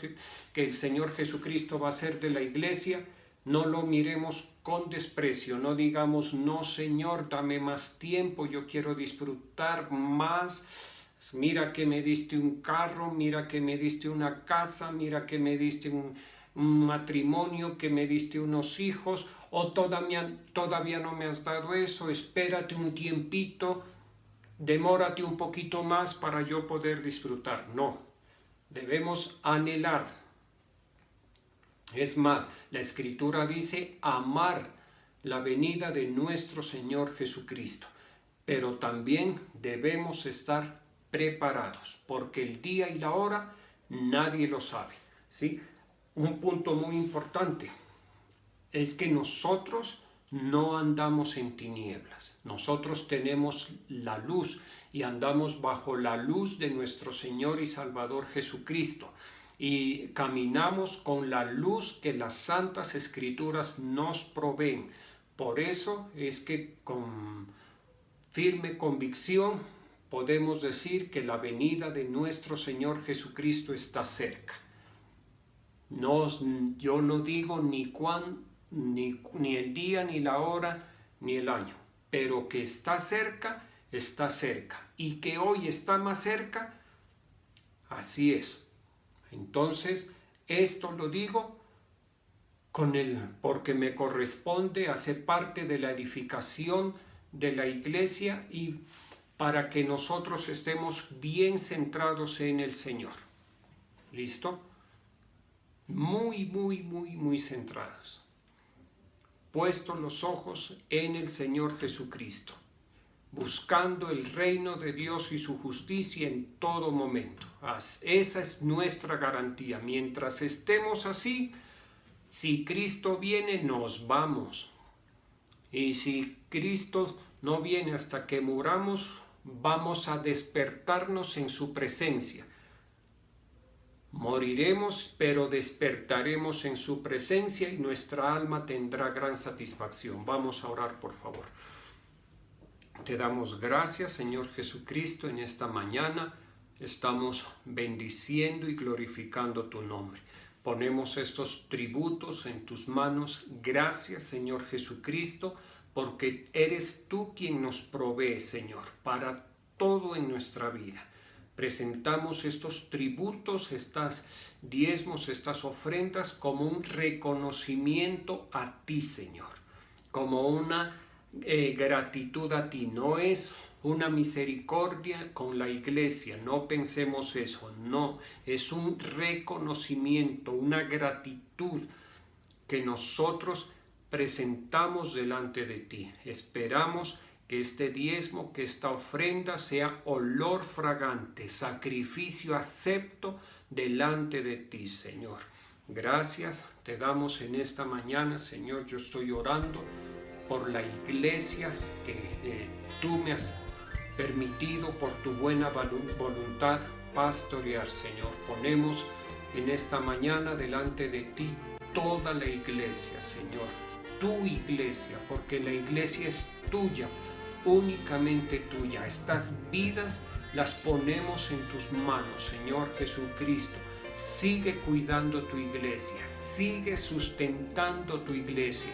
que el Señor Jesucristo va a hacer de la iglesia. No lo miremos con desprecio, no digamos, no Señor, dame más tiempo, yo quiero disfrutar más. Mira que me diste un carro, mira que me diste una casa, mira que me diste un matrimonio, que me diste unos hijos, o todavía no me has dado eso, espérate un tiempito, demórate un poquito más para yo poder disfrutar. No, debemos anhelar. Es más, la Escritura dice amar la venida de nuestro Señor Jesucristo, pero también debemos estar preparados, porque el día y la hora nadie lo sabe, ¿sí? Un punto muy importante es que nosotros no andamos en tinieblas, nosotros tenemos la luz y andamos bajo la luz de nuestro Señor y Salvador Jesucristo y caminamos con la luz que las Santas Escrituras nos proveen. Por eso es que con firme convicción podemos decir que la venida de nuestro Señor Jesucristo está cerca. Yo no digo ni el día, ni la hora, ni el año, pero que está cerca, y que hoy está más cerca, así es. Entonces, esto lo digo porque me corresponde, hace parte de la edificación de la iglesia y para que nosotros estemos bien centrados en el Señor. ¿Listo? Muy, muy, muy, muy centrados. Puestos los ojos en el Señor Jesucristo, buscando el reino de Dios y su justicia en todo momento. Esa es nuestra garantía. Mientras estemos así, si Cristo viene, nos vamos. Y si Cristo no viene hasta que muramos, vamos a despertarnos en su presencia. Moriremos, pero despertaremos en su presencia y nuestra alma tendrá gran satisfacción. Vamos a orar, por favor. Te damos gracias, Señor Jesucristo, en esta mañana. Estamos bendiciendo y glorificando tu nombre. Ponemos estos tributos en tus manos. Gracias, Señor Jesucristo, porque eres tú quien nos provee, Señor, para todo en nuestra vida. Presentamos estos tributos, estas diezmos, estas ofrendas como un reconocimiento a ti, Señor, como una gratitud a ti. No es una misericordia con la iglesia, no pensemos eso, no, es un reconocimiento, una gratitud que nosotros presentamos delante de ti. Esperamos que este diezmo, que esta ofrenda sea olor fragante, sacrificio acepto delante de ti, Señor. Gracias te damos en esta mañana, Señor. Yo estoy orando por la iglesia que tú me has permitido por tu buena voluntad pastorear, Señor. Ponemos en esta mañana delante de ti toda la iglesia, Señor. Tu iglesia, porque la iglesia es tuya, únicamente tuya. Estas vidas las ponemos en tus manos, Señor Jesucristo. Sigue cuidando tu iglesia, sigue sustentando tu iglesia.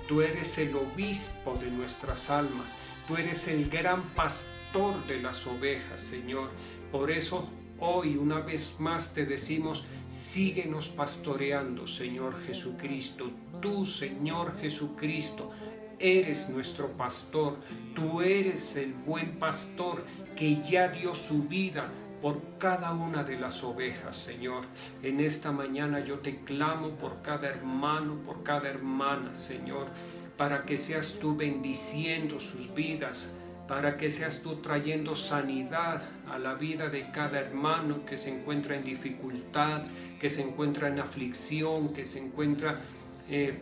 Tú eres el obispo de nuestras almas, tú eres el gran pastor de las ovejas, Señor. Por eso hoy una vez más te decimos, síguenos pastoreando, Señor Jesucristo. Tú, Señor Jesucristo, eres nuestro pastor. Tú eres el buen pastor que ya dio su vida por cada una de las ovejas, Señor. En esta mañana yo te clamo por cada hermano, por cada hermana, Señor, para que seas tú bendiciendo sus vidas, para que seas tú trayendo sanidad a la vida de cada hermano que se encuentra en dificultad, que se encuentra en aflicción, que se encuentra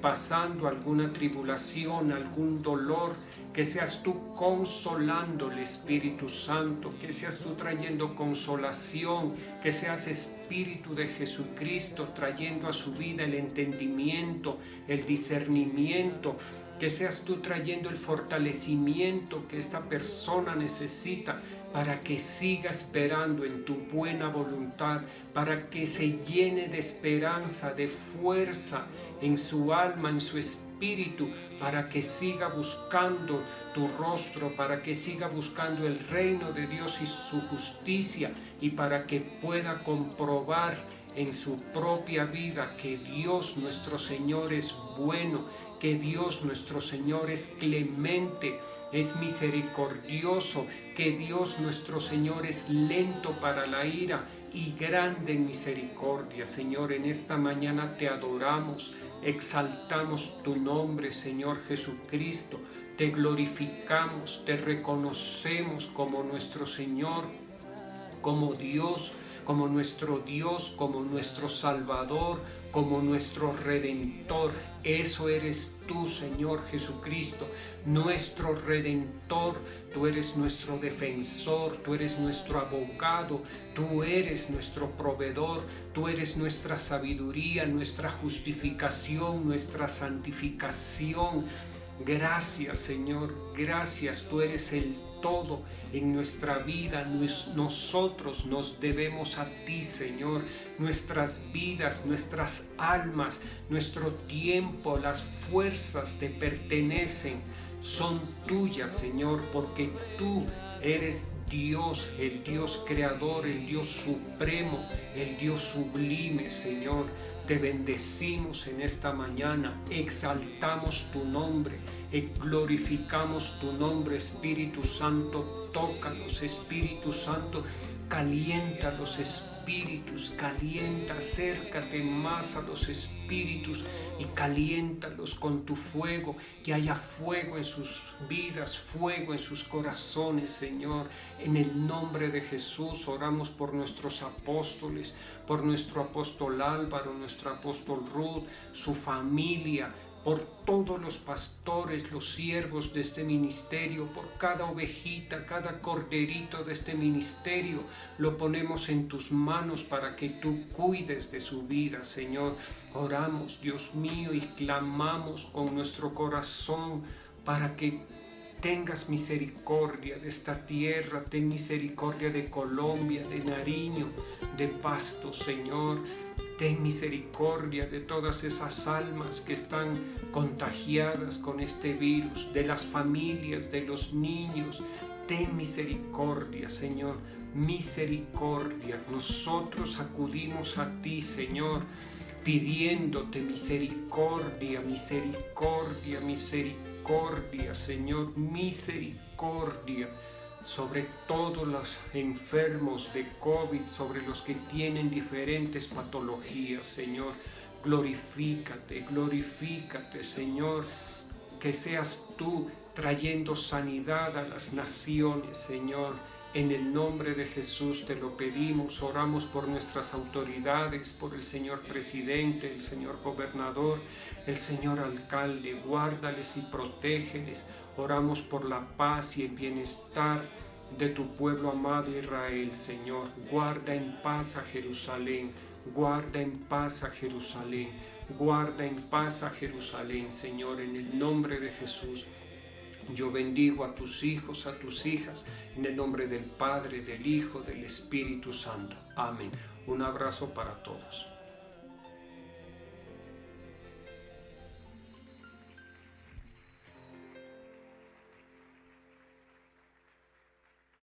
pasando alguna tribulación, algún dolor. Que seas tú consolándole, Espíritu Santo, que seas tú trayendo consolación, que seas Espíritu de Jesucristo trayendo a su vida el entendimiento, el discernimiento, que seas tú trayendo el fortalecimiento que esta persona necesita para que siga esperando en tu buena voluntad, para que se llene de esperanza, de fuerza en su alma, en su espíritu, para que siga buscando tu rostro, para que siga buscando el reino de Dios y su justicia, y para que pueda comprobar en su propia vida que Dios nuestro Señor es bueno, que Dios nuestro Señor es clemente, es misericordioso, que Dios nuestro Señor es lento para la ira y grande en misericordia. Señor, en esta mañana te adoramos, exaltamos tu nombre, Señor Jesucristo, te glorificamos, te reconocemos como nuestro Señor, como Dios, como nuestro Dios, como nuestro Salvador, como nuestro Redentor. Eso eres tú, Señor Jesucristo, nuestro Redentor. Tú eres nuestro defensor, tú eres nuestro abogado, tú eres nuestro proveedor, tú eres nuestra sabiduría, nuestra justificación, nuestra santificación. Gracias, Señor, gracias, tú eres el todo en nuestra vida. Nosotros nos debemos a ti, Señor. Nuestras vidas, nuestras almas, nuestro tiempo, las fuerzas te pertenecen, son tuyas, Señor, porque tú eres Dios, el Dios creador, el Dios supremo, el Dios sublime, Señor. Te bendecimos en esta mañana, exaltamos tu nombre, glorificamos tu nombre, Espíritu Santo. Tócalos, Espíritu Santo, calienta los espíritus, calienta, acércate más a los espíritus y caliéntalos con tu fuego, que haya fuego en sus vidas, fuego en sus corazones, Señor. En el nombre de Jesús oramos por nuestros apóstoles, por nuestro apóstol Álvaro, nuestro apóstol Ruth, su familia, por todos los pastores, los siervos de este ministerio, por cada ovejita, cada corderito de este ministerio, lo ponemos en tus manos para que tú cuides de su vida, Señor. Oramos, Dios mío, y clamamos con nuestro corazón para que tengas misericordia de esta tierra, ten misericordia de Colombia, de Nariño, de Pasto, Señor. Ten misericordia de todas esas almas que están contagiadas con este virus, de las familias, de los niños. Ten misericordia, Señor, misericordia. Nosotros acudimos a ti, Señor, pidiéndote misericordia, misericordia, misericordia, Señor, misericordia sobre todos los enfermos de COVID, sobre los que tienen diferentes patologías, Señor. Glorifícate, glorifícate, Señor, que seas tú trayendo sanidad a las naciones, Señor. En el nombre de Jesús te lo pedimos, oramos por nuestras autoridades, por el señor presidente, el señor gobernador, el señor alcalde, guárdales y protégeles. Oramos por la paz y el bienestar de tu pueblo amado Israel, Señor. Guarda en paz a Jerusalén, guarda en paz a Jerusalén, guarda en paz a Jerusalén, Señor, en el nombre de Jesús. Yo bendigo a tus hijos, a tus hijas, en el nombre del Padre, del Hijo, del Espíritu Santo. Amén. Un abrazo para todos.